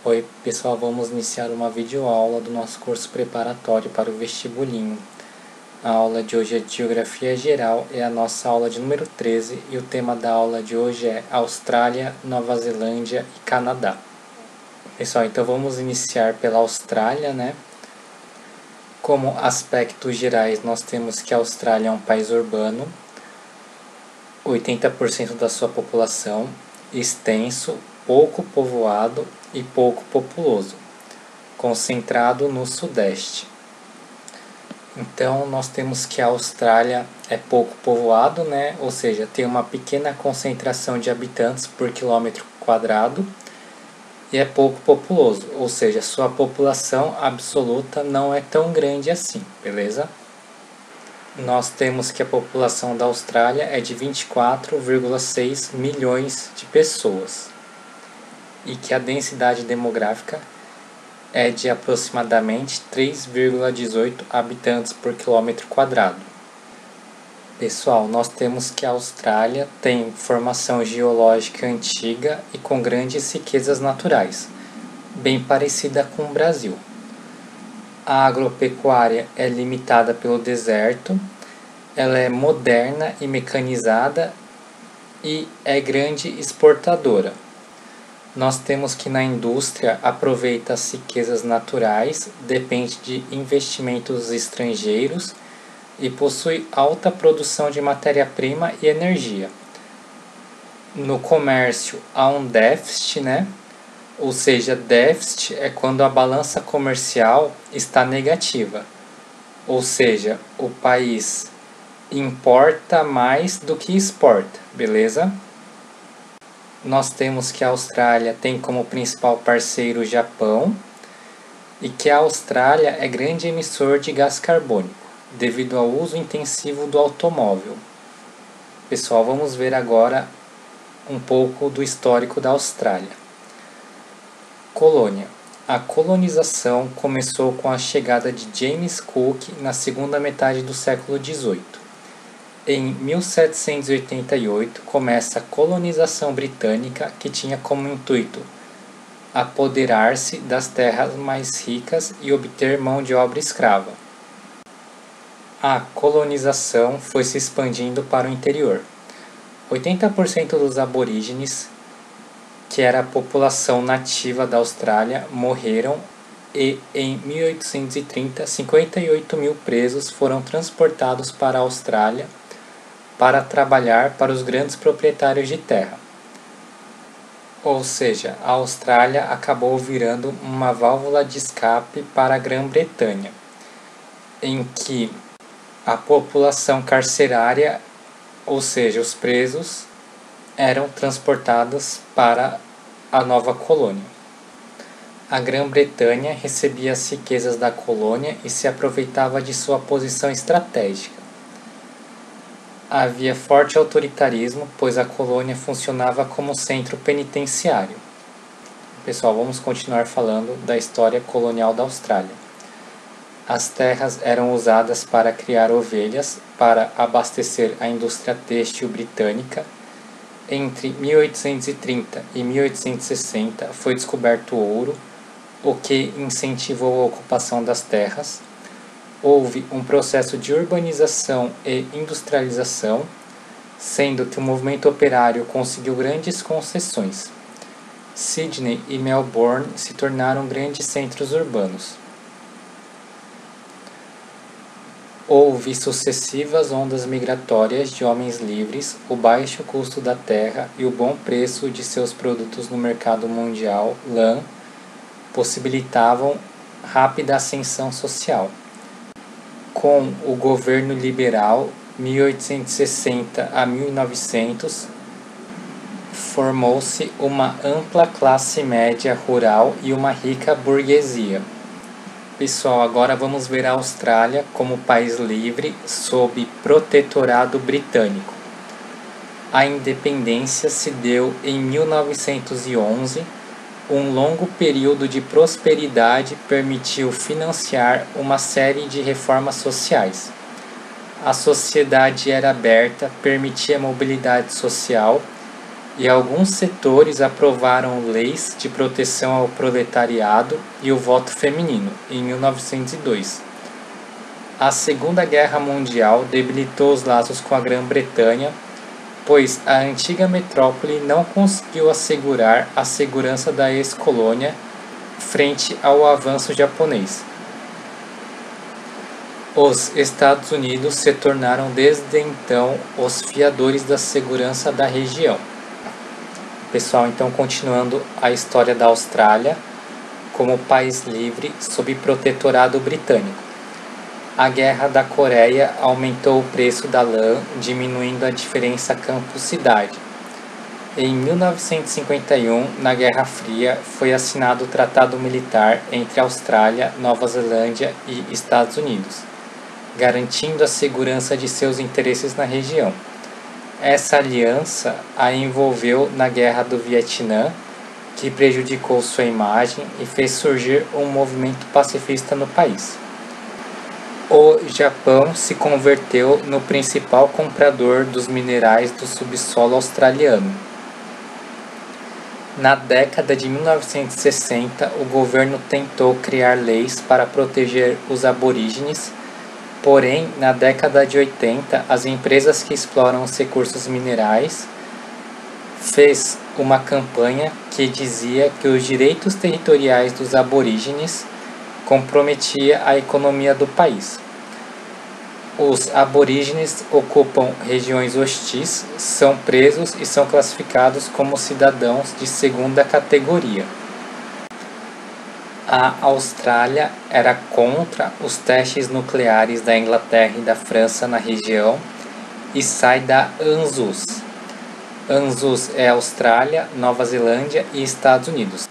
Oi pessoal, vamos iniciar uma videoaula do nosso curso preparatório para o vestibulinho. A aula de hoje é de Geografia Geral, é a nossa aula de número 13 e o tema da aula de hoje é Austrália, Nova Zelândia e Canadá. Pessoal, então vamos iniciar pela Austrália, né? Como aspectos gerais, nós temos que a Austrália é um país urbano, 80% da sua população, extenso, pouco povoado e pouco populoso, concentrado no sudeste. Então nós temos que a Austrália é pouco povoado, né? Ou seja, tem uma pequena concentração de habitantes por quilômetro quadrado e é pouco populoso, ou seja, sua população absoluta não é tão grande assim, beleza? Nós temos que a população da Austrália é de 24,6 milhões de pessoas e que a densidade demográfica é de aproximadamente 3,18 habitantes por quilômetro quadrado. Pessoal, nós temos que a Austrália tem formação geológica antiga e com grandes riquezas naturais, bem parecida com o Brasil. A agropecuária é limitada pelo deserto, ela é moderna e mecanizada e é grande exportadora. Nós temos que na indústria aproveita as riquezas naturais, depende de investimentos estrangeiros e possui alta produção de matéria-prima e energia. No comércio há um déficit, né? Ou seja, déficit é quando a balança comercial está negativa, ou seja, o país importa mais do que exporta, beleza? Nós temos que a Austrália tem como principal parceiro o Japão e que a Austrália é grande emissor de gás carbônico, devido ao uso intensivo do automóvel. Pessoal, vamos ver agora um pouco do histórico da Austrália. Colônia. A colonização começou com a chegada de James Cook na segunda metade do século XVIII. Em 1788 começa a colonização britânica, que tinha como intuito apoderar-se das terras mais ricas e obter mão de obra escrava. A colonização foi se expandindo para o interior. 80% dos aborígenes, que era a população nativa da Austrália, morreram e em 1830 58 mil presos foram transportados para a Austrália para trabalhar para os grandes proprietários de terra. Ou seja, a Austrália acabou virando uma válvula de escape para a Grã-Bretanha, em que a população carcerária, ou seja, os presos, eram transportados para a nova colônia. A Grã-Bretanha recebia as riquezas da colônia e se aproveitava de sua posição estratégica. Havia forte autoritarismo, pois a colônia funcionava como centro penitenciário. Pessoal, vamos continuar falando da história colonial da Austrália. As terras eram usadas para criar ovelhas, para abastecer a indústria têxtil britânica. Entre 1830 e 1860 foi descoberto ouro, o que incentivou a ocupação das terras. Houve um processo de urbanização e industrialização, sendo que o movimento operário conseguiu grandes concessões. Sydney e Melbourne se tornaram grandes centros urbanos. Houve sucessivas ondas migratórias de homens livres, o baixo custo da terra e o bom preço de seus produtos no mercado mundial, lã, possibilitavam rápida ascensão social. Com o governo liberal, 1860 a 1900, formou-se uma ampla classe média rural e uma rica burguesia. Pessoal, agora vamos ver a Austrália como país livre sob protetorado britânico. A independência se deu em 1911. Um longo período de prosperidade permitiu financiar uma série de reformas sociais. A sociedade era aberta, permitia mobilidade social e alguns setores aprovaram leis de proteção ao proletariado e o voto feminino em 1902. A Segunda Guerra Mundial debilitou os laços com a Grã-Bretanha, pois a antiga metrópole não conseguiu assegurar a segurança da ex-colônia frente ao avanço japonês. Os Estados Unidos se tornaram desde então os fiadores da segurança da região. Pessoal, então continuando a história da Austrália como país livre sob protetorado britânico. A Guerra da Coreia aumentou o preço da lã, diminuindo a diferença campo-cidade. Em 1951, na Guerra Fria, foi assinado o Tratado Militar entre Austrália, Nova Zelândia e Estados Unidos, garantindo a segurança de seus interesses na região. Essa aliança a envolveu na Guerra do Vietnã, que prejudicou sua imagem e fez surgir um movimento pacifista no país. O Japão se converteu no principal comprador dos minerais do subsolo australiano. Na década de 1960, o governo tentou criar leis para proteger os aborígenes, porém, na década de 80, as empresas que exploram os recursos minerais fez uma campanha que dizia que os direitos territoriais dos aborígenes comprometia a economia do país. Os aborígenes ocupam regiões hostis, são presos e são classificados como cidadãos de segunda categoria. A Austrália era contra os testes nucleares da Inglaterra e da França na região e sai da ANZUS. ANZUS é Austrália, Nova Zelândia e Estados Unidos.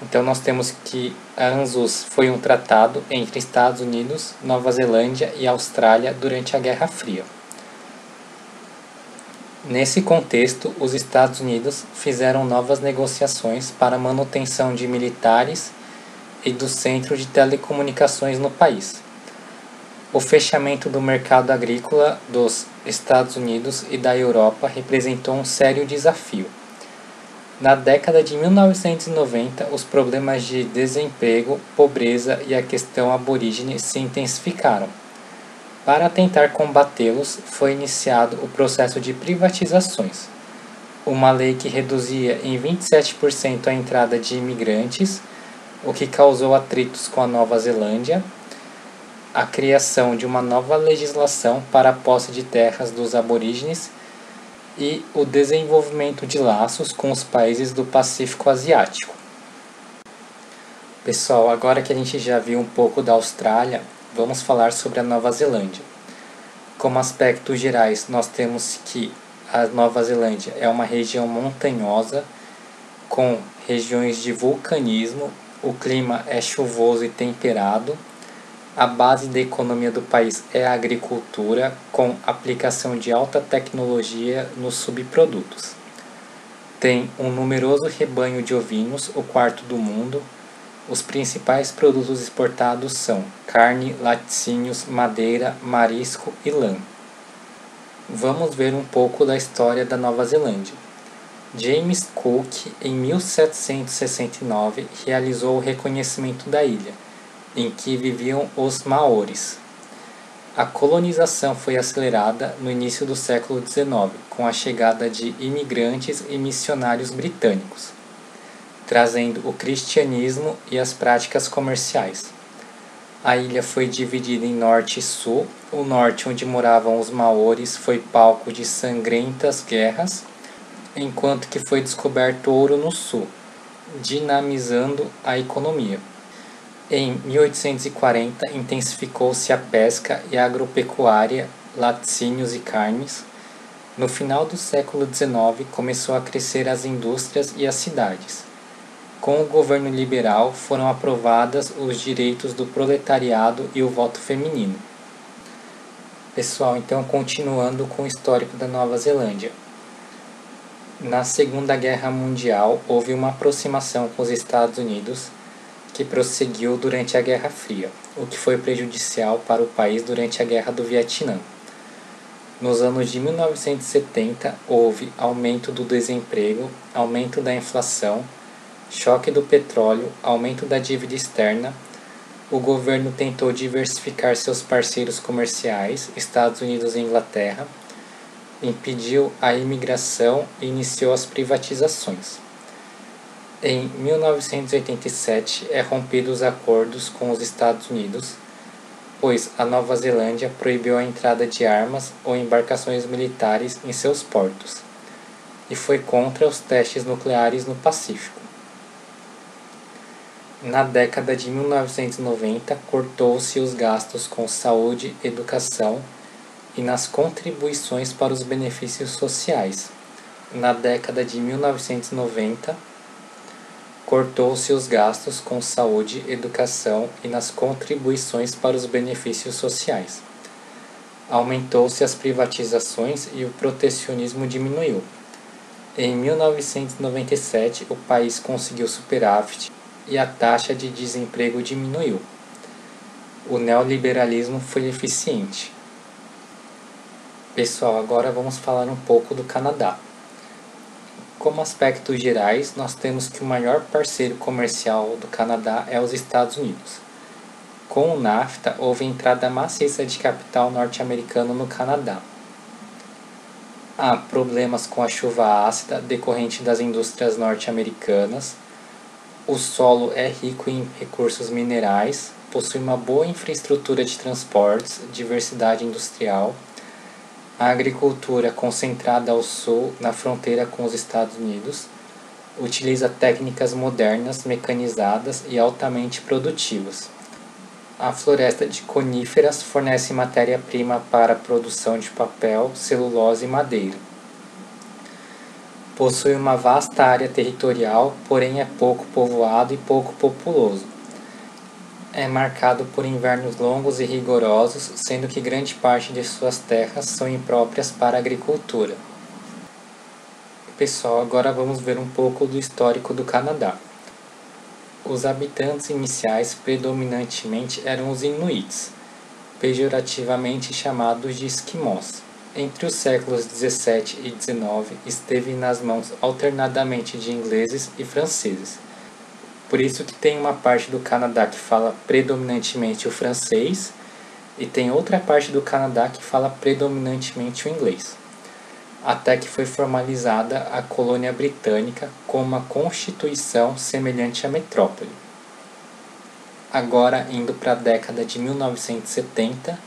Então nós temos que a ANZUS foi um tratado entre Estados Unidos, Nova Zelândia e Austrália durante a Guerra Fria. Nesse contexto, os Estados Unidos fizeram novas negociações para a manutenção de militares e do centro de telecomunicações no país. O fechamento do mercado agrícola dos Estados Unidos e da Europa representou um sério desafio. Na década de 1990, os problemas de desemprego, pobreza e a questão aborígene se intensificaram. Para tentar combatê-los, foi iniciado o processo de privatizações, uma lei que reduzia em 27% a entrada de imigrantes, o que causou atritos com a Nova Zelândia, a criação de uma nova legislação para a posse de terras dos aborígenes e o desenvolvimento de laços com os países do Pacífico Asiático. Pessoal, agora que a gente já viu um pouco da Austrália, vamos falar sobre a Nova Zelândia. Como aspectos gerais, nós temos que a Nova Zelândia é uma região montanhosa, com regiões de vulcanismo, o clima é chuvoso e temperado, a base da economia do país é a agricultura, com aplicação de alta tecnologia nos subprodutos. Tem um numeroso rebanho de ovinos, o quarto do mundo. Os principais produtos exportados são carne, laticínios, madeira, marisco e lã. Vamos ver um pouco da história da Nova Zelândia. James Cook, em 1769, realizou o reconhecimento da ilha, em que viviam os maoris. A colonização foi acelerada no início do século XIX, com a chegada de imigrantes e missionários britânicos, trazendo o cristianismo e as práticas comerciais. A ilha foi dividida em norte e sul. O norte, onde moravam os maoris, foi palco de sangrentas guerras, enquanto que foi descoberto ouro no sul, dinamizando a economia. Em 1840, intensificou-se a pesca e a agropecuária, laticínios e carnes. No final do século XIX, começou a crescer as indústrias e as cidades. Com o governo liberal, foram aprovadas os direitos do proletariado e o voto feminino. Pessoal, então continuando com o histórico da Nova Zelândia. Na Segunda Guerra Mundial, houve uma aproximação com os Estados Unidos, que prosseguiu durante a Guerra Fria, o que foi prejudicial para o país durante a Guerra do Vietnã. Nos anos de 1970, houve aumento do desemprego, aumento da inflação, choque do petróleo, aumento da dívida externa. O governo tentou diversificar seus parceiros comerciais, Estados Unidos e Inglaterra, impediu a imigração e iniciou as privatizações. Em 1987, é rompido os acordos com os Estados Unidos, pois a Nova Zelândia proibiu a entrada de armas ou embarcações militares em seus portos, e foi contra os testes nucleares no Pacífico. Na década de 1990, cortou-se os gastos com saúde, educação e nas contribuições para os benefícios sociais. Na década de 1990, cortou-se os gastos com saúde, educação e nas contribuições para os benefícios sociais. Aumentou-se as privatizações e o protecionismo diminuiu. Em 1997, o país conseguiu superávit e a taxa de desemprego diminuiu. O neoliberalismo foi eficiente. Pessoal, agora vamos falar um pouco do Canadá. Como aspectos gerais, nós temos que o maior parceiro comercial do Canadá é os Estados Unidos. Com o NAFTA, houve entrada maciça de capital norte-americano no Canadá. Há problemas com a chuva ácida decorrente das indústrias norte-americanas. O solo é rico em recursos minerais, possui uma boa infraestrutura de transportes, diversidade industrial. A agricultura concentrada ao sul, na fronteira com os Estados Unidos, utiliza técnicas modernas, mecanizadas e altamente produtivas. A floresta de coníferas fornece matéria-prima para a produção de papel, celulose e madeira. Possui uma vasta área territorial, porém é pouco povoado e pouco populoso. É marcado por invernos longos e rigorosos, sendo que grande parte de suas terras são impróprias para a agricultura. Pessoal, agora vamos ver um pouco do histórico do Canadá. Os habitantes iniciais predominantemente eram os Inuits, pejorativamente chamados de esquimós. Entre os séculos 17 e 19, esteve nas mãos alternadamente de ingleses e franceses. Por isso que tem uma parte do Canadá que fala predominantemente o francês e tem outra parte do Canadá que fala predominantemente o inglês. Até que foi formalizada a colônia britânica com uma constituição semelhante à metrópole. Agora, indo para a década de 1970,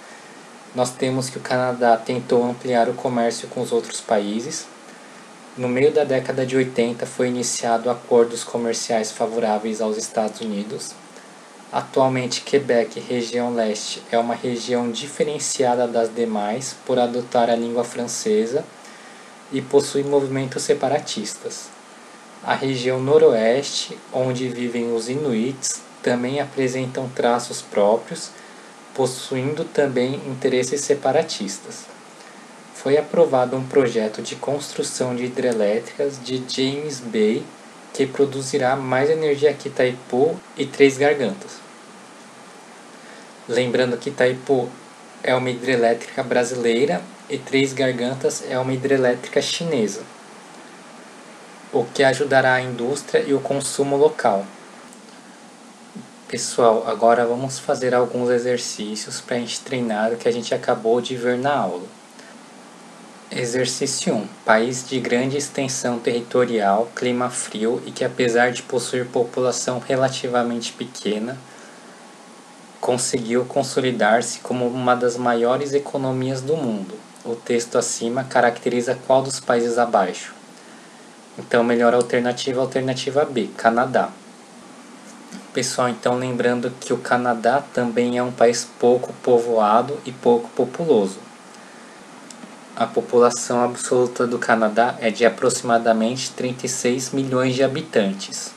nós temos que o Canadá tentou ampliar o comércio com os outros países. No meio da década de 80 foi iniciado acordos comerciais favoráveis aos Estados Unidos. Atualmente, Quebec, região leste, é uma região diferenciada das demais por adotar a língua francesa e possui movimentos separatistas. A região noroeste, onde vivem os Inuits, também apresentam traços próprios, possuindo também interesses separatistas. Foi aprovado um projeto de construção de hidrelétricas de James Bay, que produzirá mais energia que Itaipu e Três Gargantas. Lembrando que Itaipu é uma hidrelétrica brasileira e Três Gargantas é uma hidrelétrica chinesa, o que ajudará a indústria e o consumo local. Pessoal, agora vamos fazer alguns exercícios para a gente treinar o que a gente acabou de ver na aula. Exercício 1. País de grande extensão territorial, clima frio e que, apesar de possuir população relativamente pequena, conseguiu consolidar-se como uma das maiores economias do mundo. O texto acima caracteriza qual dos países abaixo? Então, melhor alternativa B, Canadá. Pessoal, então lembrando que o Canadá também é um país pouco povoado e pouco populoso. A população absoluta do Canadá é de aproximadamente 36 milhões de habitantes.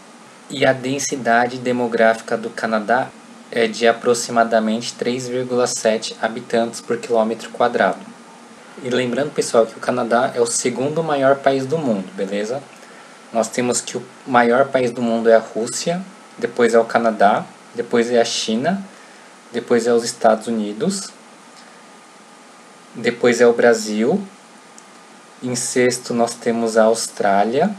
E a densidade demográfica do Canadá é de aproximadamente 3,7 habitantes por quilômetro quadrado. E lembrando, pessoal, que o Canadá é o segundo maior país do mundo, beleza? Nós temos que o maior país do mundo é a Rússia, depois é o Canadá, depois é a China, depois é os Estados Unidos. Depois é o Brasil. Em sexto nós temos a Austrália.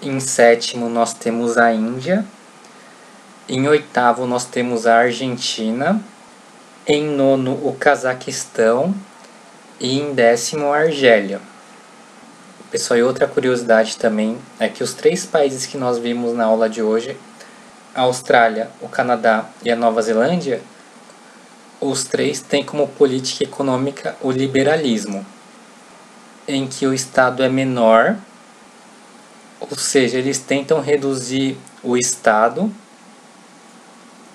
Em sétimo nós temos a Índia. Em oitavo nós temos a Argentina. Em nono o Cazaquistão. E em décimo a Argélia. Pessoal, e outra curiosidade também é que os 3 países que nós vimos na aula de hoje, a Austrália, o Canadá e a Nova Zelândia, os 3 têm como política econômica o liberalismo, em que o Estado é menor, ou seja, eles tentam reduzir o Estado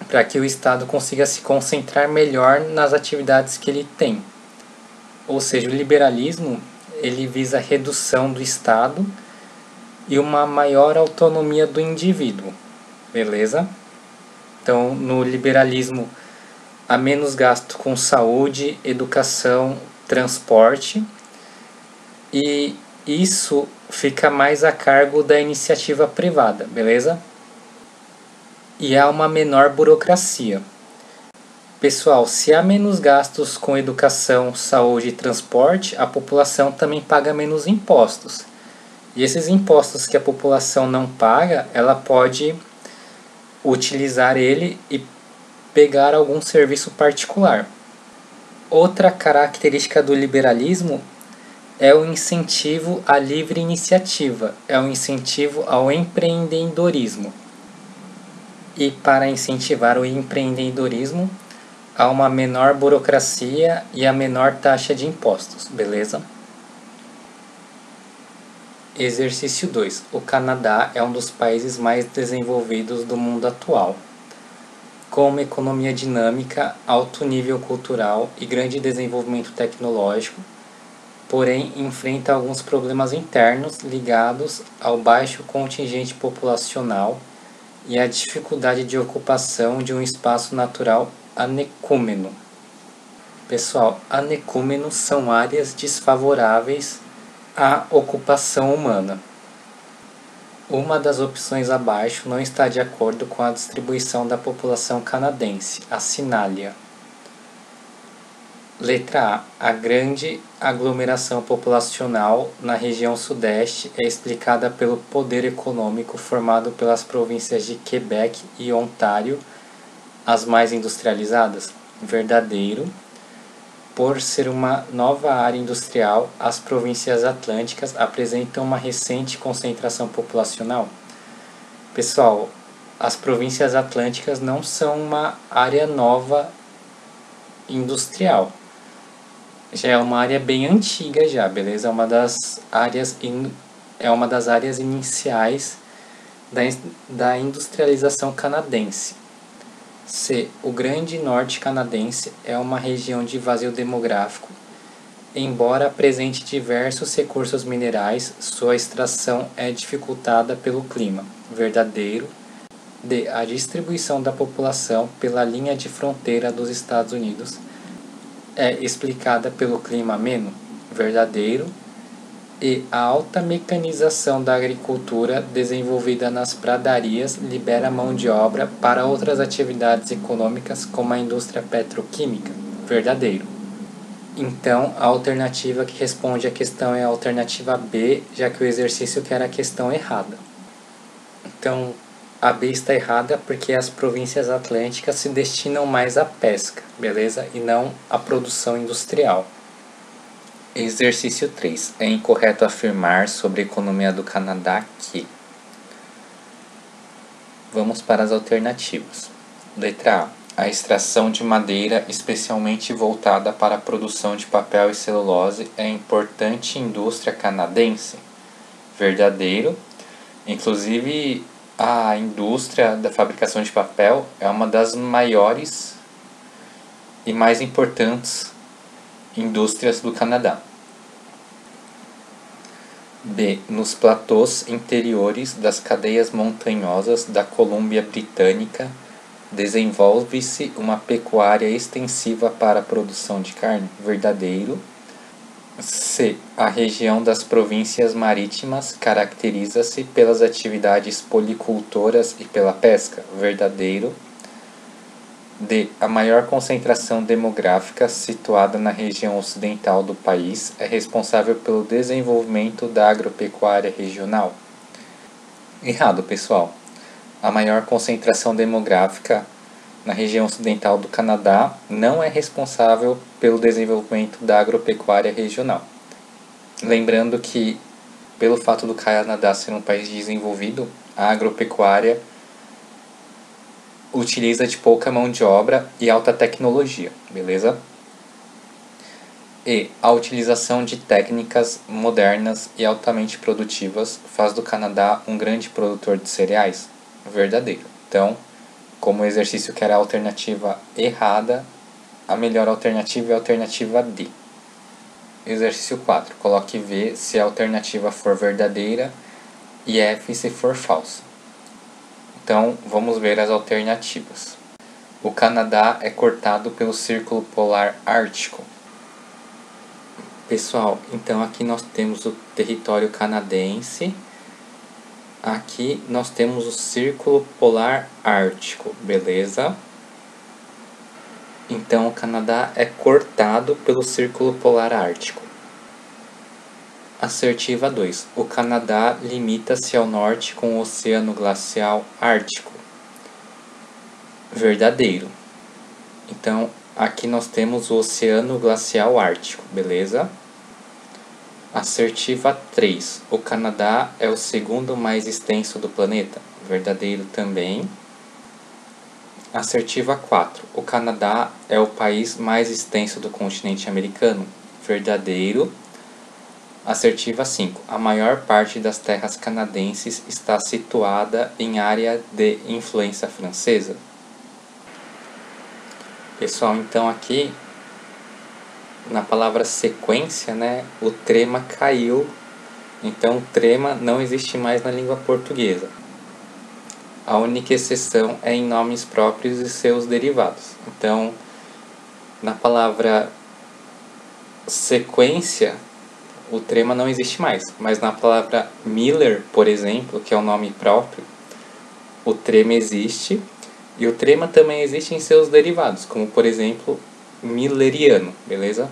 para que o Estado consiga se concentrar melhor nas atividades que ele tem. Ou seja, o liberalismo ele visa a redução do Estado e uma maior autonomia do indivíduo, beleza? Então, no liberalismo, há menos gasto com saúde, educação, transporte, e isso fica mais a cargo da iniciativa privada, beleza? E há uma menor burocracia. Pessoal, se há menos gastos com educação, saúde e transporte, a população também paga menos impostos. E esses impostos que a população não paga, ela pode utilizar ele e pegar algum serviço particular. Outra característica do liberalismo é o incentivo à livre iniciativa, é o incentivo ao empreendedorismo. E para incentivar o empreendedorismo, há uma menor burocracia e a menor taxa de impostos, beleza? Exercício 2. O Canadá é um dos países mais desenvolvidos do mundo atual. Com uma economia dinâmica, alto nível cultural e grande desenvolvimento tecnológico, porém enfrenta alguns problemas internos ligados ao baixo contingente populacional e à dificuldade de ocupação de um espaço natural anecúmeno. Pessoal, anecúmenos são áreas desfavoráveis à ocupação humana. Uma das opções abaixo não está de acordo com a distribuição da população canadense. Assinale-a. Letra A. A grande aglomeração populacional na região sudeste é explicada pelo poder econômico formado pelas províncias de Quebec e Ontário, as mais industrializadas. Verdadeiro. Por ser uma nova área industrial, as províncias atlânticas apresentam uma recente concentração populacional. Pessoal, as províncias atlânticas não são uma área nova industrial. Já é uma área bem antiga já, beleza? É uma das áreas iniciais da industrialização canadense. C. O Grande Norte canadense é uma região de vazio demográfico. Embora apresente diversos recursos minerais, sua extração é dificultada pelo clima. Verdadeiro. D. A distribuição da população pela linha de fronteira dos Estados Unidos é explicada pelo clima ameno. Verdadeiro. E a alta mecanização da agricultura desenvolvida nas pradarias libera mão de obra para outras atividades econômicas como a indústria petroquímica. Verdadeiro. Então, a alternativa que responde à questão é a alternativa B, já que o exercício quer a questão errada. Então, a B está errada porque as províncias atlânticas se destinam mais à pesca, beleza? E não à produção industrial. Exercício 3. É incorreto afirmar sobre a economia do Canadá que... Vamos para as alternativas. Letra A. A extração de madeira, especialmente voltada para a produção de papel e celulose, é importante indústria canadense. Verdadeiro. Inclusive, a indústria da fabricação de papel é uma das maiores e mais importantes indústrias do Canadá. B. Nos platôs interiores das cadeias montanhosas da Colômbia Britânica desenvolve-se uma pecuária extensiva para a produção de carne. Verdadeiro. C. A região das províncias marítimas caracteriza-se pelas atividades policultoras e pela pesca. Verdadeiro. D. A maior concentração demográfica situada na região ocidental do país é responsável pelo desenvolvimento da agropecuária regional. Errado, pessoal. A maior concentração demográfica na região ocidental do Canadá não é responsável pelo desenvolvimento da agropecuária regional. Lembrando que, pelo fato do Canadá ser um país desenvolvido, a agropecuária utiliza de pouca mão de obra e alta tecnologia, beleza? E a utilização de técnicas modernas e altamente produtivas faz do Canadá um grande produtor de cereais? Verdadeiro. Então, como o exercício que era a alternativa errada, a melhor alternativa é a alternativa D. Exercício 4. Coloque V se a alternativa for verdadeira e F se for falsa. Então, vamos ver as alternativas. O Canadá é cortado pelo Círculo Polar Ártico. Pessoal, então aqui nós temos o território canadense. Aqui nós temos o Círculo Polar Ártico, beleza? Então o Canadá é cortado pelo Círculo Polar Ártico. Assertiva 2. O Canadá limita-se ao norte com o Oceano Glacial Ártico. Verdadeiro. Então aqui nós temos o Oceano Glacial Ártico, beleza? Assertiva 3. O Canadá é o segundo mais extenso do planeta. Verdadeiro também. Assertiva 4. O Canadá é o país mais extenso do continente americano. Verdadeiro. Assertiva 5. A maior parte das terras canadenses está situada em área de influência francesa. Pessoal, então aqui na palavra sequência, né, o trema caiu. Então o trema não existe mais na língua portuguesa. A única exceção é em nomes próprios e seus derivados. Então, na palavra sequência, o trema não existe mais. Mas na palavra Miller, por exemplo, que é o nome próprio, o trema existe. E o trema também existe em seus derivados, como por exemplo, milleriano, beleza?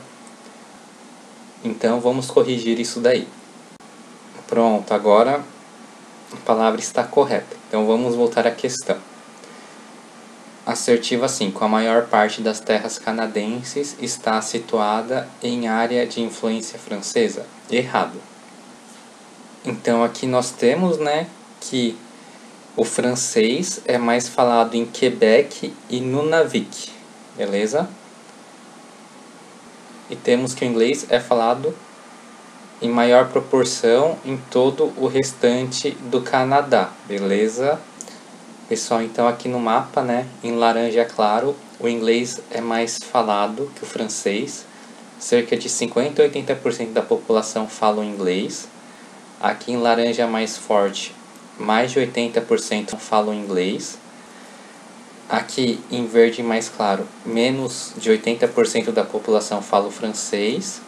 Então vamos corrigir isso daí. Pronto, agora a palavra está correta. Então vamos voltar à questão. Assertiva 5. A maior parte das terras canadenses está situada em área de influência francesa. Errado. Então aqui nós temos, né, que o francês é mais falado em Quebec e Nunavik, beleza? E temos que o inglês é falado em maior proporção em todo o restante do Canadá, beleza? Pessoal, então aqui no mapa, né, em laranja claro, o inglês é mais falado que o francês. Cerca de 50 a 80% da população fala o inglês. Aqui em laranja mais forte, mais de 80% falam inglês. Aqui em verde mais claro, menos de 80% da população fala o francês.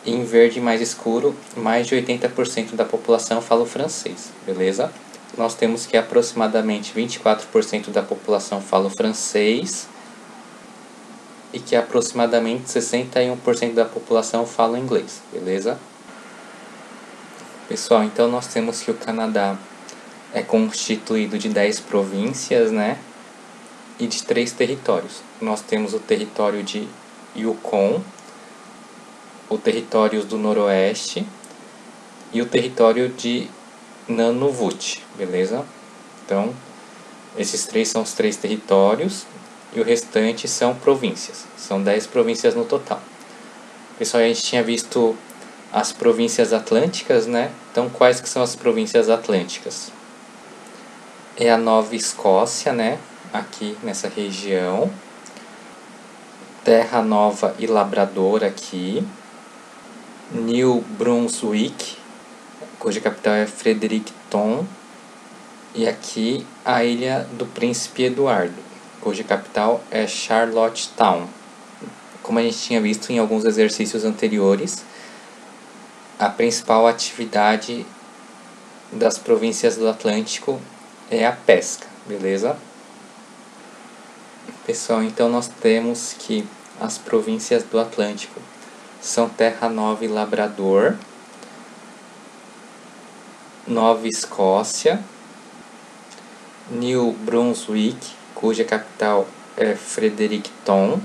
E em verde mais escuro, mais de 80% da população fala o francês, beleza? Nós temos que aproximadamente 24% da população fala o francês e que aproximadamente 61% da população fala o inglês, beleza? Pessoal, então nós temos que o Canadá é constituído de 10 províncias, né? E de 3 territórios. Nós temos o território de Yukon, o território do Noroeste e o território de Nunavut, beleza? Então, esses 3 são os 3 territórios e o restante são províncias. São 10 províncias no total. Pessoal, a gente tinha visto as províncias atlânticas, né? Então, quais que são as províncias atlânticas? É a Nova Escócia, né? Aqui nessa região. Terra Nova e Labrador aqui. New Brunswick, cuja capital é Fredericton. E aqui a Ilha do Príncipe Eduardo, cuja capital é Charlottetown. Como a gente tinha visto em alguns exercícios anteriores, a principal atividade das províncias do Atlântico é a pesca, beleza? Pessoal, então nós temos que as províncias do Atlântico são Terra Nova e Labrador, Nova Escócia, New Brunswick, cuja capital é Fredericton,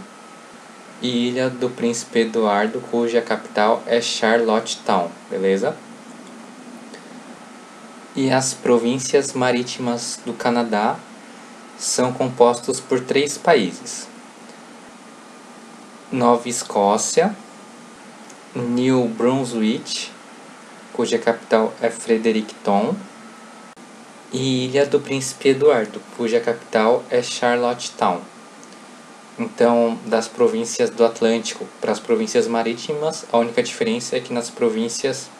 e Ilha do Príncipe Eduardo, cuja capital é Charlottetown, beleza? E as províncias marítimas do Canadá são compostos por 3 países: Nova Escócia, New Brunswick, cuja capital é Fredericton, e Ilha do Príncipe Eduardo, cuja capital é Charlottetown. Então, das províncias do Atlântico para as províncias marítimas, a única diferença é que nas províncias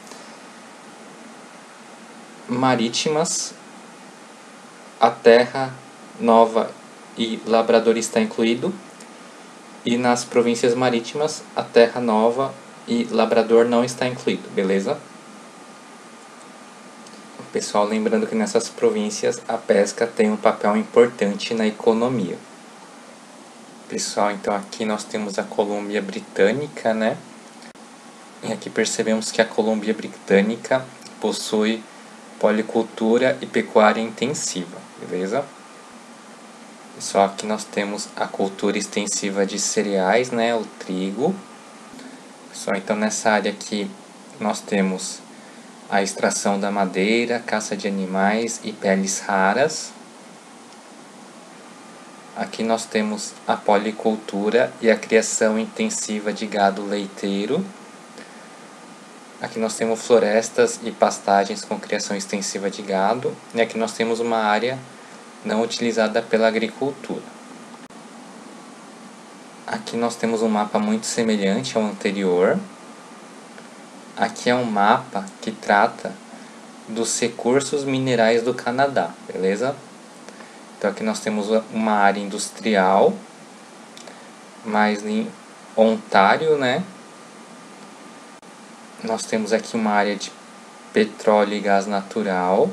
marítimas a Terra Nova e Labrador está incluído, e nas províncias marítimas a Terra Nova e Labrador não está incluído, beleza? Pessoal, lembrando que nessas províncias a pesca tem um papel importante na economia. Pessoal, então aqui nós temos a Colômbia Britânica, né? E aqui percebemos que a Colômbia Britânica possui policultura e pecuária intensiva, beleza? Pessoal, aqui nós temos a cultura extensiva de cereais, né? O trigo. Pessoal, então nessa área aqui nós temos a extração da madeira, caça de animais e peles raras. Aqui nós temos a policultura e a criação intensiva de gado leiteiro. Aqui nós temos florestas e pastagens com criação extensiva de gado. E aqui nós temos uma área não utilizada pela agricultura. Aqui nós temos um mapa muito semelhante ao anterior. Aqui é um mapa que trata dos recursos minerais do Canadá, beleza? Então aqui nós temos uma área industrial, mais em Ontário, né? Nós temos aqui uma área de petróleo e gás natural,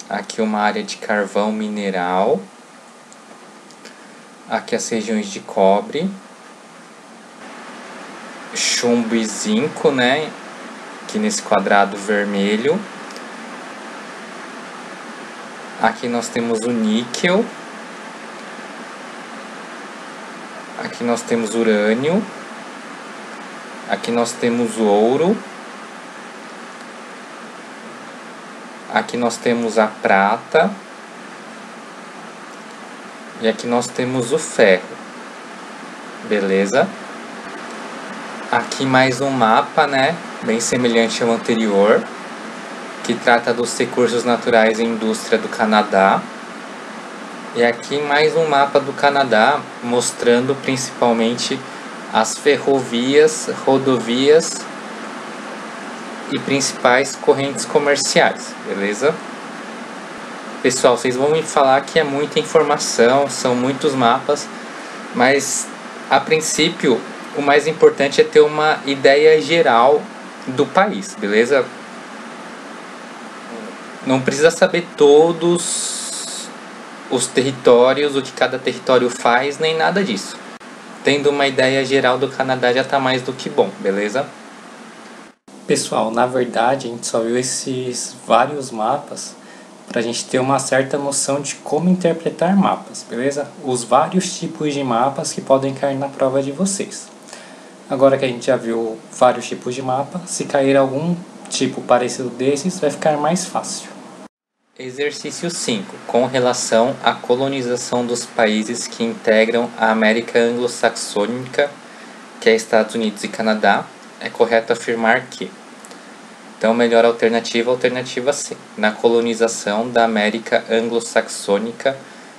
aqui uma área de carvão mineral, aqui as regiões de cobre, chumbo e zinco, né? Aqui nesse quadrado vermelho. Aqui nós temos o níquel. Aqui nós temos urânio. Aqui nós temos o ouro. Aqui nós temos a prata. E aqui nós temos o ferro. Beleza? Aqui mais um mapa, né? Bem semelhante ao anterior, que trata dos recursos naturais e indústria do Canadá. E aqui mais um mapa do Canadá, mostrando principalmente as ferrovias, rodovias e principais correntes comerciais, beleza? Pessoal, vocês vão me falar que é muita informação, são muitos mapas, mas a princípio o mais importante é ter uma ideia geral do país, beleza? Não precisa saber todos os territórios, o que cada território faz, nem nada disso. Tendo uma ideia geral do Canadá já tá mais do que bom, beleza? Pessoal, na verdade a gente só viu esses vários mapas para a gente ter uma certa noção de como interpretar mapas, beleza? Os vários tipos de mapas que podem cair na prova de vocês. Agora que a gente já viu vários tipos de mapa, se cair algum tipo parecido desses, vai ficar mais fácil. Exercício 5. Com relação à colonização dos países que integram a América Anglo-Saxônica, que é Estados Unidos e Canadá, é correto afirmar que... Então, melhor alternativa, alternativa C. Na colonização da América Anglo-Saxônica,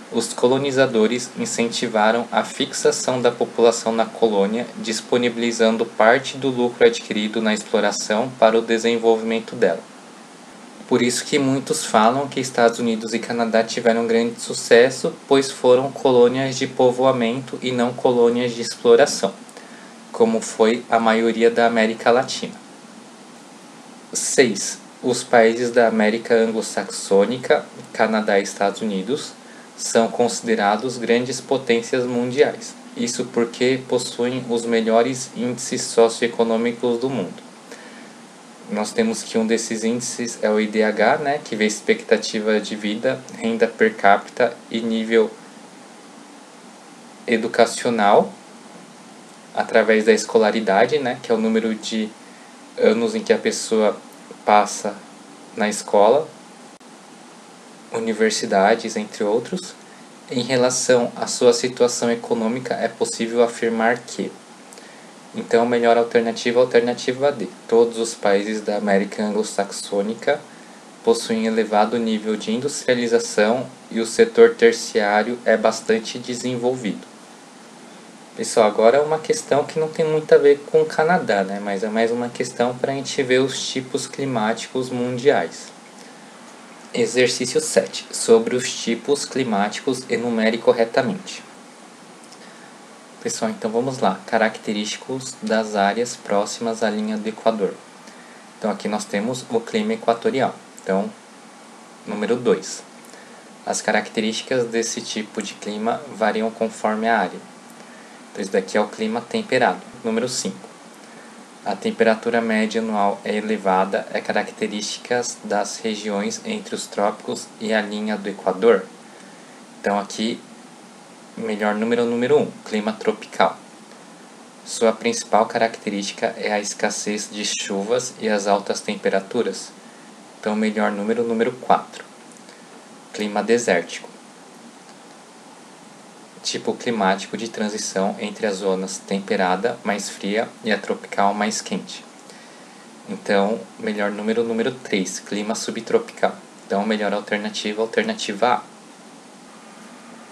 os colonizadores incentivaram a fixação da população na colônia, disponibilizando parte do lucro adquirido na exploração para o desenvolvimento dela. Por isso que muitos falam que Estados Unidos e Canadá tiveram grande sucesso, pois foram colônias de povoamento e não colônias de exploração, como foi a maioria da América Latina. 6. Os países da América Anglo-Saxônica, Canadá e Estados Unidos, são considerados grandes potências mundiais. Isso porque possuem os melhores índices socioeconômicos do mundo. Nós temos que um desses índices é o IDH, né, que vê expectativa de vida, renda per capita e nível educacional através da escolaridade, né, que é o número de anos em que a pessoa passa na escola, universidades, entre outros. Em relação à sua situação econômica, é possível afirmar que, então, a melhor alternativa é a alternativa D. Todos os países da América Anglo-Saxônica possuem elevado nível de industrialização e o setor terciário é bastante desenvolvido. Pessoal, agora é uma questão que não tem muito a ver com o Canadá, né? Mas é mais uma questão para a gente ver os tipos climáticos mundiais. Exercício 7. Sobre os tipos climáticos, enumere corretamente. Pessoal, então vamos lá. Característicos das áreas próximas à linha do Equador. Então aqui nós temos o clima equatorial. Então, número 2. As características desse tipo de clima variam conforme a área. Então, isso daqui é o clima temperado. Número 5. A temperatura média anual é elevada, é característica das regiões entre os trópicos e a linha do Equador. Então aqui, melhor número 1, clima tropical. Sua principal característica é a escassez de chuvas e as altas temperaturas. Então melhor número 4, clima desértico. Tipo climático de transição entre as zonas temperada, mais fria, e a tropical, mais quente. Então, melhor número 3, clima subtropical. Então, melhor alternativa A.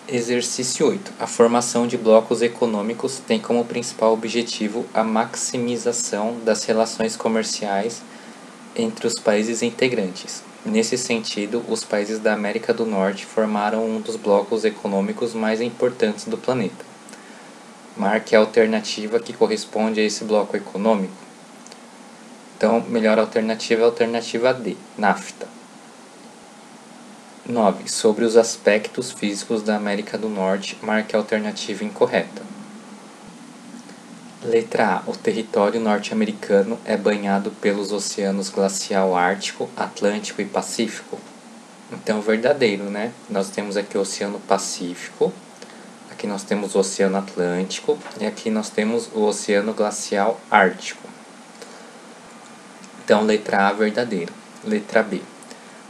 Exercício 8. A formação de blocos econômicos tem como principal objetivo a maximização das relações comerciais entre os países integrantes. Nesse sentido, os países da América do Norte formaram um dos blocos econômicos mais importantes do planeta. Marque a alternativa que corresponde a esse bloco econômico. Então, melhor alternativa é a alternativa D, NAFTA. 9. Sobre os aspectos físicos da América do Norte, marque a alternativa incorreta. Letra A. O território norte-americano é banhado pelos oceanos glacial Ártico, Atlântico e Pacífico. Então, verdadeiro, né? Nós temos aqui o Oceano Pacífico, aqui nós temos o Oceano Atlântico e aqui nós temos o Oceano Glacial Ártico. Então, letra A, verdadeiro. Letra B.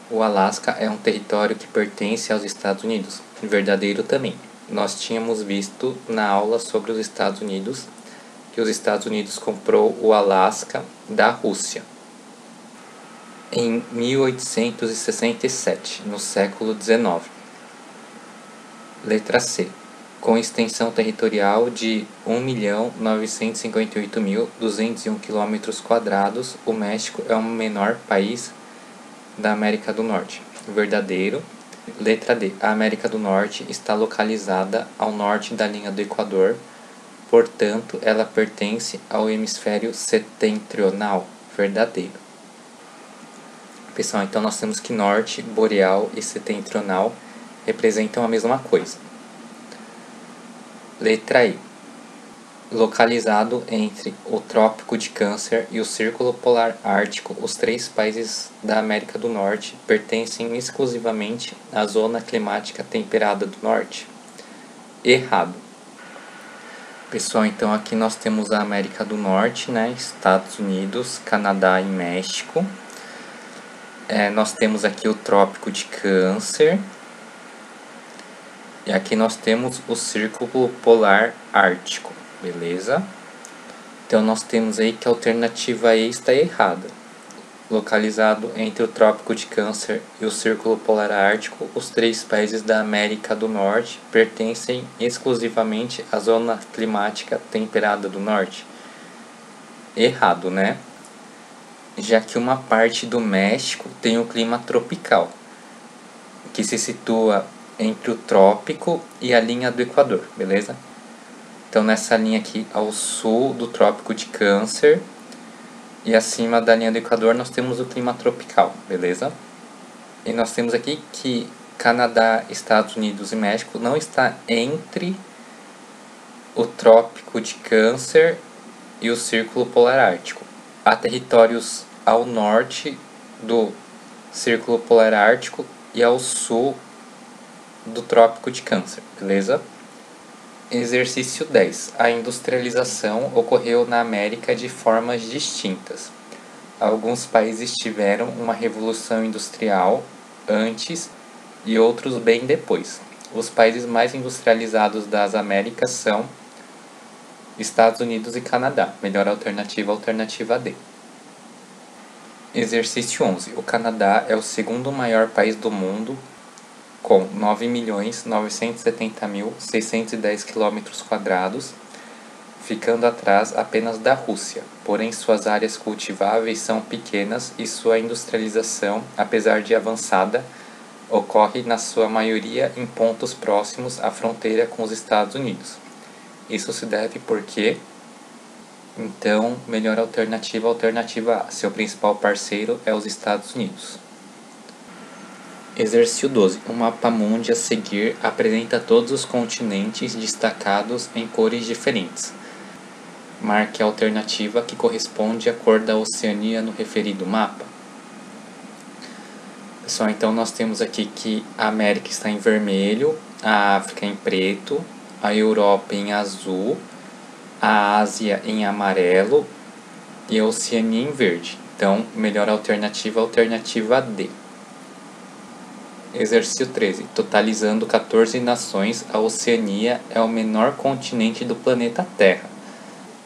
O Alasca é um território que pertence aos Estados Unidos. Verdadeiro também. Nós tínhamos visto na aula sobre os Estados Unidos que os Estados Unidos comprou o Alasca da Rússia em 1867, no século XIX. Letra C. Com extensão territorial de 1.958.201 km², o México é o menor país da América do Norte. Verdadeiro. Letra D. A América do Norte está localizada ao norte da linha do Equador, portanto, ela pertence ao hemisfério setentrional. Verdadeiro. Pessoal, então nós temos que norte, boreal e setentrional representam a mesma coisa. Letra E. Localizado entre o Trópico de Câncer e o Círculo Polar Ártico, os 3 países da América do Norte pertencem exclusivamente à zona climática temperada do Norte. Errado. Pessoal, então aqui nós temos a América do Norte, né? Estados Unidos, Canadá e México. Nós temos aqui o Trópico de Câncer. E aqui nós temos o Círculo Polar Ártico, beleza? Então nós temos aí que a alternativa E está errada. Localizado entre o Trópico de Câncer e o Círculo Polar Ártico, os 3 países da América do Norte pertencem exclusivamente à zona climática temperada do Norte. Errado, né? Já que uma parte do México tem o clima tropical, que se situa entre o trópico e a linha do Equador, beleza? Então nessa linha aqui ao sul do Trópico de Câncer e acima da linha do Equador nós temos o clima tropical, beleza? E nós temos aqui que Canadá, Estados Unidos e México não está entre o Trópico de Câncer e o Círculo Polar Ártico. Há territórios ao norte do Círculo Polar Ártico e ao sul do Trópico de Câncer, beleza? Exercício 10. A industrialização ocorreu na América de formas distintas. Alguns países tiveram uma revolução industrial antes e outros bem depois. Os países mais industrializados das Américas são Estados Unidos e Canadá. Melhor alternativa, alternativa D. Exercício 11. O Canadá é o segundo maior país do mundo, com 9.970.610 km², ficando atrás apenas da Rússia. Porém, suas áreas cultiváveis são pequenas e sua industrialização, apesar de avançada, ocorre na sua maioria em pontos próximos à fronteira com os Estados Unidos. Isso se deve porque, então, melhor alternativa, alternativa A. Seu principal parceiro é os Estados Unidos. Exercício 12. O mapa mundi a seguir apresenta todos os continentes destacados em cores diferentes. Marque a alternativa que corresponde à cor da Oceania no referido mapa. Pessoal, então nós temos aqui que a América está em vermelho, a África em preto, a Europa em azul, a Ásia em amarelo e a Oceania em verde. Então, melhor alternativa, alternativa D. Exercício 13. Totalizando 14 nações, a Oceania é o menor continente do planeta Terra.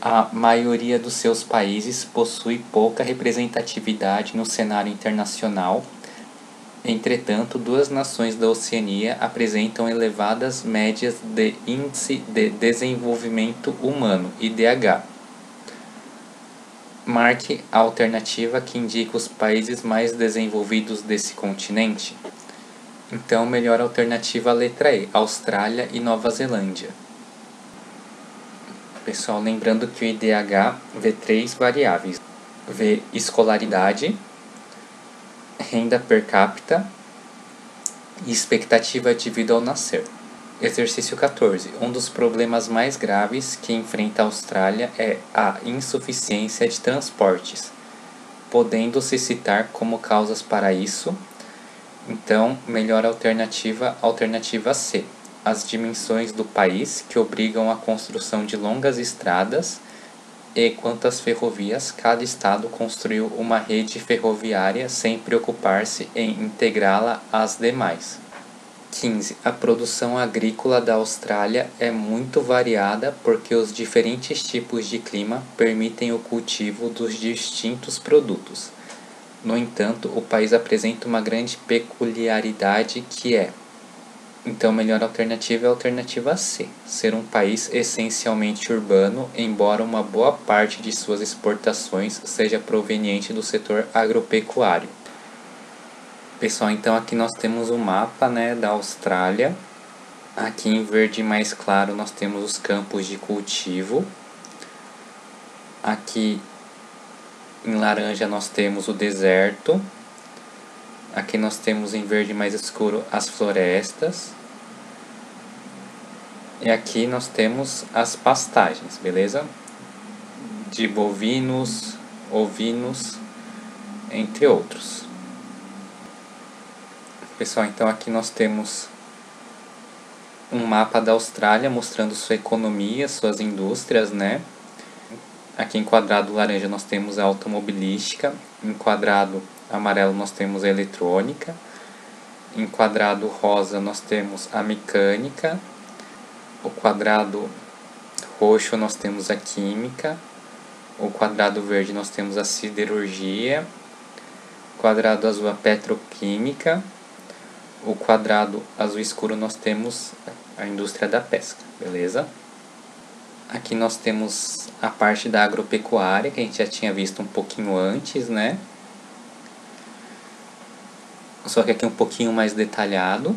A maioria dos seus países possui pouca representatividade no cenário internacional. Entretanto, 2 nações da Oceania apresentam elevadas médias de Índice de Desenvolvimento Humano, IDH. Marque a alternativa que indica os países mais desenvolvidos desse continente. Então, melhor alternativa a letra E, Austrália e Nova Zelândia. Pessoal, lembrando que o IDH vê 3 variáveis. Vê escolaridade, renda per capita e expectativa de vida ao nascer. Exercício 14. Um dos problemas mais graves que enfrenta a Austrália é a insuficiência de transportes, podendo-se citar como causas para isso. Então, melhor alternativa, alternativa C. As dimensões do país, que obrigam à construção de longas estradas, e quantas ferrovias cada estado construiu uma rede ferroviária sem preocupar-se em integrá-la às demais. 15. A produção agrícola da Austrália é muito variada porque os diferentes tipos de clima permitem o cultivo dos distintos produtos. No entanto, o país apresenta uma grande peculiaridade que é, então, melhor alternativa é a alternativa C, ser um país essencialmente urbano, embora uma boa parte de suas exportações seja proveniente do setor agropecuário. Pessoal, então aqui nós temos o mapa, da Austrália. Aqui em verde mais claro nós temos os campos de cultivo. Aqui em laranja nós temos o deserto. Aqui nós temos em verde mais escuro as florestas. E aqui nós temos as pastagens, beleza? De bovinos, ovinos, entre outros. Pessoal, então aqui nós temos um mapa da Austrália mostrando sua economia, suas indústrias, Aqui em quadrado laranja nós temos a automobilística, em quadrado amarelo nós temos a eletrônica, em quadrado rosa nós temos a mecânica, o quadrado roxo nós temos a química, o quadrado verde nós temos a siderurgia, quadrado azul a petroquímica, o quadrado azul escuro nós temos a indústria da pesca, beleza? Aqui nós temos a parte da agropecuária, que a gente já tinha visto um pouquinho antes, Só que aqui um pouquinho mais detalhado.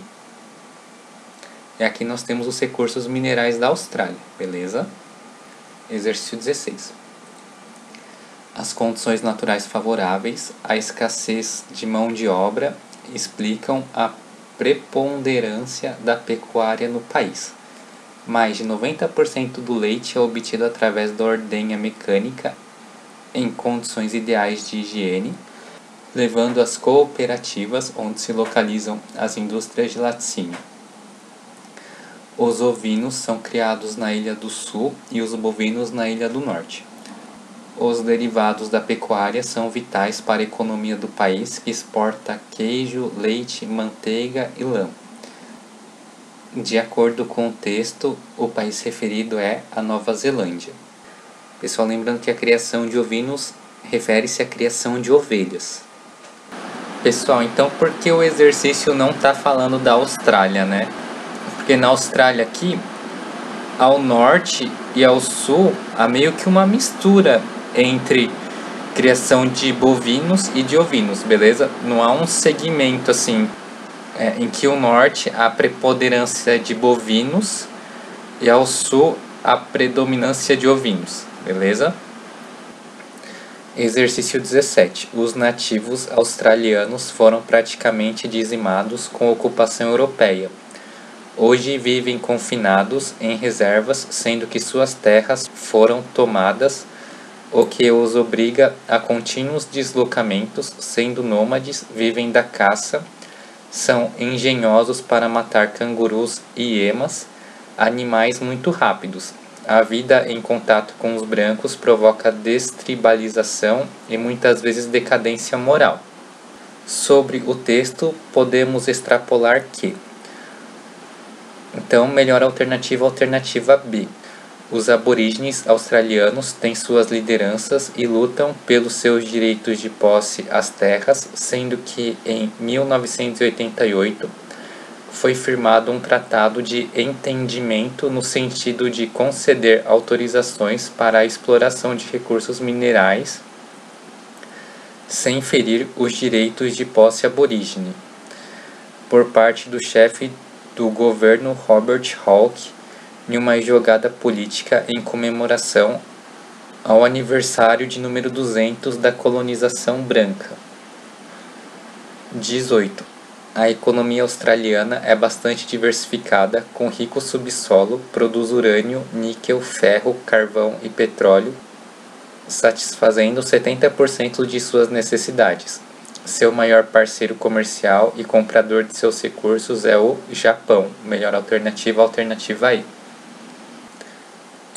E aqui nós temos os recursos minerais da Austrália, beleza? Exercício 16. As condições naturais favoráveis, a escassez de mão de obra explicam a preponderância da pecuária no país. Mais de 90% do leite é obtido através da ordenha mecânica em condições ideais de higiene, levando às cooperativas onde se localizam as indústrias de laticínio. Os ovinos são criados na Ilha do Sul e os bovinos na Ilha do Norte. Os derivados da pecuária são vitais para a economia do país, que exporta queijo, leite, manteiga e lã. De acordo com o texto, o país referido é a Nova Zelândia. Pessoal, lembrando que a criação de ovinos refere-se à criação de ovelhas. Pessoal, então por que o exercício não está falando da Austrália, né? Porque na Austrália aqui, ao norte e ao sul, há meio que uma mistura entre criação de bovinos e de ovinos, beleza? Não há um segmento assim, em que o norte há preponderância de bovinos e ao sul a predominância de ovinos, beleza? Exercício 17. Os nativos australianos foram praticamente dizimados com a ocupação europeia. Hoje vivem confinados em reservas, sendo que suas terras foram tomadas, o que os obriga a contínuos deslocamentos, sendo nômades, vivem da caça, são engenhosos para matar cangurus e emas, animais muito rápidos. A vida em contato com os brancos provoca destribalização e muitas vezes decadência moral. Sobre o texto, podemos extrapolar que, então, melhor alternativa B. Os aborígenes australianos têm suas lideranças e lutam pelos seus direitos de posse às terras, sendo que em 1988 foi firmado um tratado de entendimento no sentido de conceder autorizações para a exploração de recursos minerais sem ferir os direitos de posse aborígene, por parte do chefe do governo Robert Hawke, em uma jogada política em comemoração ao aniversário de número 200 da colonização branca. 18. A economia australiana é bastante diversificada, com rico subsolo, produz urânio, níquel, ferro, carvão e petróleo, satisfazendo 70% de suas necessidades. Seu maior parceiro comercial e comprador de seus recursos é o Japão. Melhor alternativa E.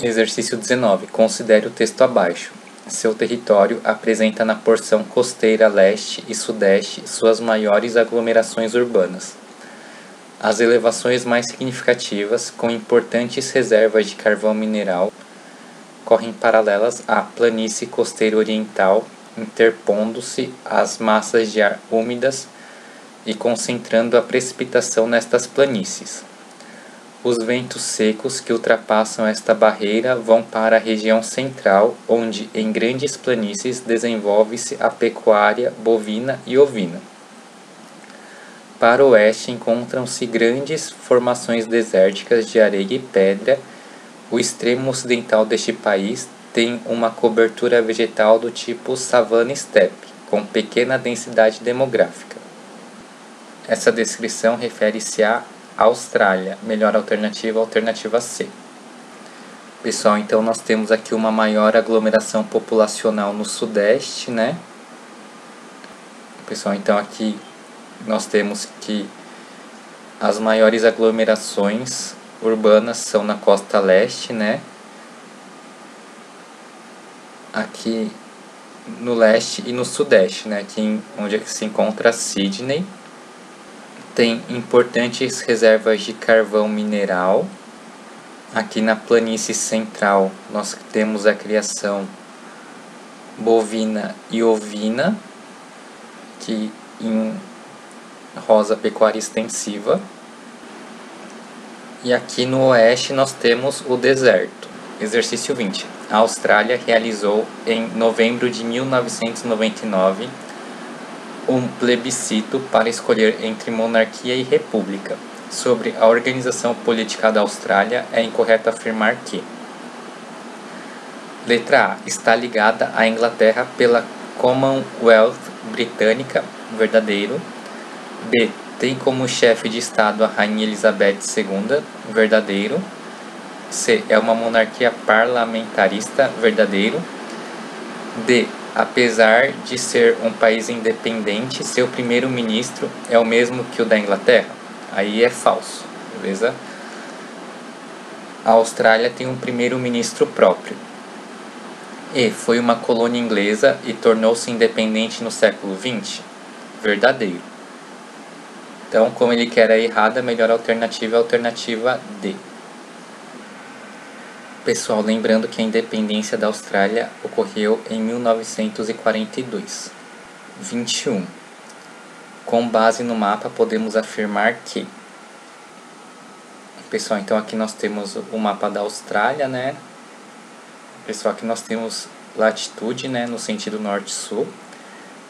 Exercício 19. Considere o texto abaixo. Seu território apresenta na porção costeira leste e sudeste suas maiores aglomerações urbanas. As elevações mais significativas, com importantes reservas de carvão mineral, correm paralelas à planície costeira oriental, interpondo-se às massas de ar úmidas e concentrando a precipitação nestas planícies. Os ventos secos que ultrapassam esta barreira vão para a região central, onde em grandes planícies desenvolve-se a pecuária bovina e ovina. Para o oeste encontram-se grandes formações desérticas de areia e pedra. O extremo ocidental deste país tem uma cobertura vegetal do tipo savana-steppe, com pequena densidade demográfica. Essa descrição refere-se à Austrália. Melhor alternativa C. Pessoal, então nós temos aqui uma maior aglomeração populacional no sudeste, né? Pessoal, então aqui nós temos que as maiores aglomerações urbanas são na costa leste, né? Aqui no leste e no sudeste, né? Aqui onde se encontra Sydney. Tem importantes reservas de carvão mineral. Aqui na planície central nós temos a criação bovina e ovina, que em rosa pecuária extensiva. E aqui no oeste nós temos o deserto. Exercício 20. A Austrália realizou em novembro de 1999 um plebiscito para escolher entre monarquia e república. Sobre a organização política da Austrália, é incorreto afirmar que: letra A. Está ligada à Inglaterra pela Commonwealth Britânica, verdadeiro. B. Tem como chefe de estado a Rainha Elizabeth II, verdadeiro. C. É uma monarquia parlamentarista, verdadeiro. D. Apesar de ser um país independente, seu primeiro-ministro é o mesmo que o da Inglaterra? Aí é falso, beleza? A Austrália tem um primeiro-ministro próprio. E. Foi uma colônia inglesa e tornou-se independente no século XX? Verdadeiro. Então, como ele quer a errada, a melhor alternativa é a alternativa D. Pessoal, lembrando que a independência da Austrália ocorreu em 1942. 21. Com base no mapa, podemos afirmar que... Pessoal, então aqui nós temos o mapa da Austrália, né? Pessoal, aqui nós temos latitude, né, no sentido norte-sul.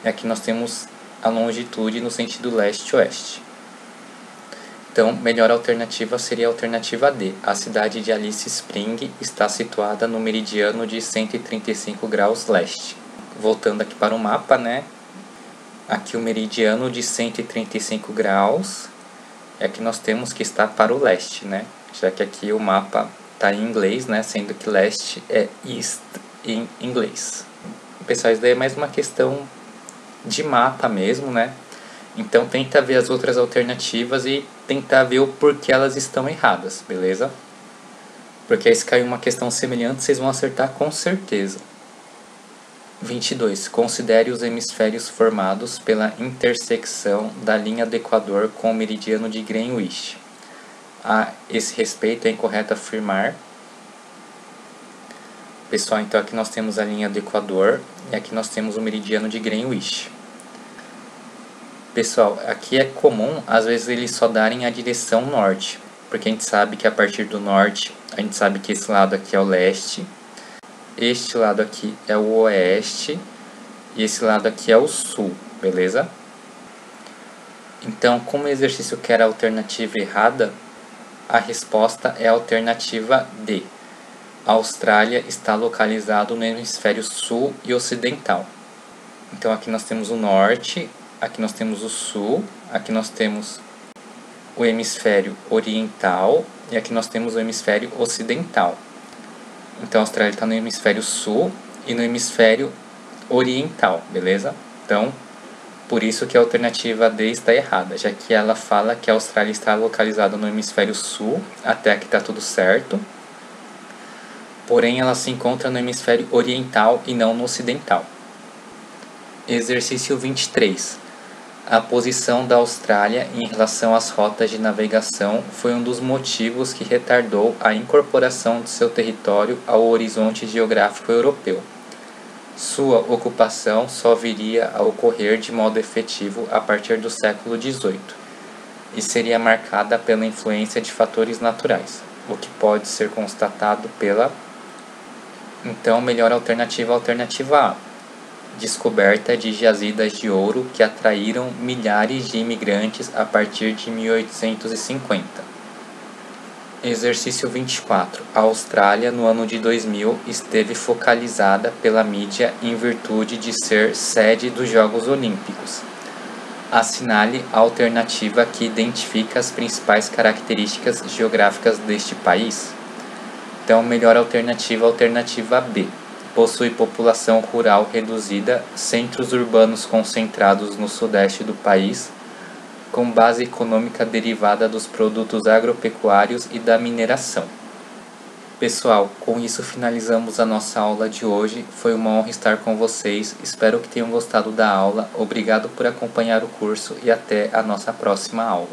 E aqui nós temos a longitude no sentido leste-oeste. Então, melhor alternativa seria a alternativa D. A cidade de Alice Springs está situada no meridiano de 135 graus leste. Voltando aqui para o mapa, né? Aqui o meridiano de 135 graus. E aqui nós temos que está para o leste, né? Já que aqui o mapa está em inglês, né? Sendo que leste é east em inglês. Pessoal, isso daí é mais uma questão de mapa mesmo, né? Então tenta ver as outras alternativas e tentar ver o porquê elas estão erradas, beleza? Porque aí se cair uma questão semelhante, vocês vão acertar com certeza. 22. Considere os hemisférios formados pela intersecção da linha do Equador com o meridiano de Greenwich. A esse respeito é incorreto afirmar. Pessoal, então aqui nós temos a linha do Equador e aqui nós temos o meridiano de Greenwich. Pessoal, aqui é comum, às vezes, eles só darem a direção norte, porque a gente sabe que a partir do norte, a gente sabe que esse lado aqui é o leste, este lado aqui é o oeste, e esse lado aqui é o sul, beleza? Então, como o exercício quer a alternativa errada, a resposta é a alternativa D. A Austrália está localizado no hemisfério sul e ocidental. Então, aqui nós temos o norte, aqui nós temos o sul, aqui nós temos o hemisfério oriental e aqui nós temos o hemisfério ocidental. Então a Austrália está no hemisfério sul e no hemisfério oriental, beleza? Então, por isso que a alternativa D está errada, já que ela fala que a Austrália está localizada no hemisfério sul, até aqui está tudo certo. Porém, ela se encontra no hemisfério oriental e não no ocidental. Exercício 23. A posição da Austrália em relação às rotas de navegação foi um dos motivos que retardou a incorporação de seu território ao horizonte geográfico europeu. Sua ocupação só viria a ocorrer de modo efetivo a partir do século XVIII e seria marcada pela influência de fatores naturais, o que pode ser constatado pela... Então, melhor alternativa, a alternativa A. Descoberta de jazidas de ouro que atraíram milhares de imigrantes a partir de 1850. Exercício 24. A Austrália, no ano de 2000, esteve focalizada pela mídia em virtude de ser sede dos Jogos Olímpicos. Assinale a alternativa que identifica as principais características geográficas deste país. Então, melhor alternativa, a alternativa B. Possui população rural reduzida, centros urbanos concentrados no sudeste do país, com base econômica derivada dos produtos agropecuários e da mineração. Pessoal, com isso finalizamos a nossa aula de hoje. Foi uma honra estar com vocês. Espero que tenham gostado da aula. Obrigado por acompanhar o curso e até a nossa próxima aula.